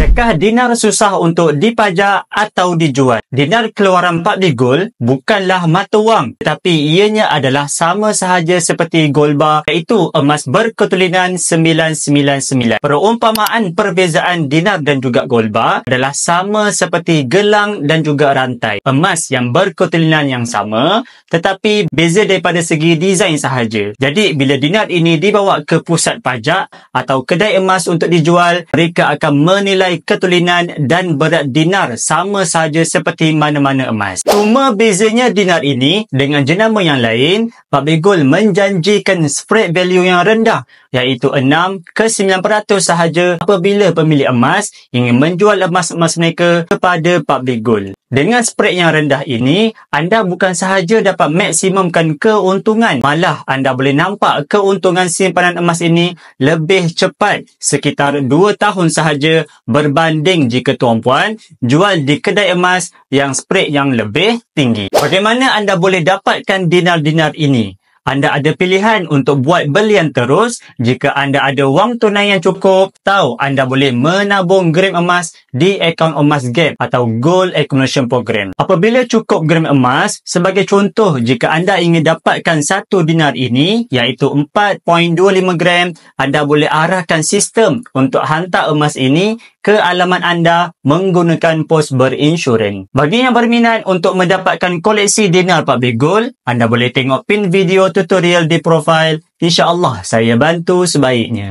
Adakah dinar susah untuk dipajak atau dijual? Dinar keluaran Public Gold bukanlah mata wang, tetapi ianya adalah sama sahaja seperti gold bar, iaitu emas berketulinan 999. Perumpamaan perbezaan dinar dan juga gold bar adalah sama seperti gelang dan juga rantai. Emas yang berketulinan yang sama, tetapi beza daripada segi desain sahaja. Jadi, bila dinar ini dibawa ke pusat pajak atau kedai emas untuk dijual, mereka akan menilai ketulinan dan berat dinar sama sahaja seperti mana-mana emas. Cuma bezanya dinar ini dengan jenama yang lain, Public Gold menjanjikan spread value yang rendah, iaitu 6 ke 9% sahaja apabila pemilik emas ingin menjual emas-emas mereka kepada Public Gold. Dengan spread yang rendah ini, anda bukan sahaja dapat maksimumkan keuntungan, malah anda boleh nampak keuntungan simpanan emas ini lebih cepat, sekitar 2 tahun sahaja berbanding jika tuan-puan jual di kedai emas yang spread yang lebih tinggi. Bagaimana anda boleh dapatkan dinar-dinar ini? Anda ada pilihan untuk buat belian terus jika anda ada wang tunai yang cukup, atau anda boleh menabung gram emas di akaun emas Gap atau Gold Accumulation Program. Apabila cukup gram emas, sebagai contoh, jika anda ingin dapatkan 1 dinar ini, iaitu 4.25 gram, anda boleh arahkan sistem untuk hantar emas ini ke alamat anda menggunakan pos berinsurans. Bagi yang berminat untuk mendapatkan koleksi dinar Public Gold, anda boleh tengok pin video tutorial di profil. InsyaAllah saya bantu sebaiknya.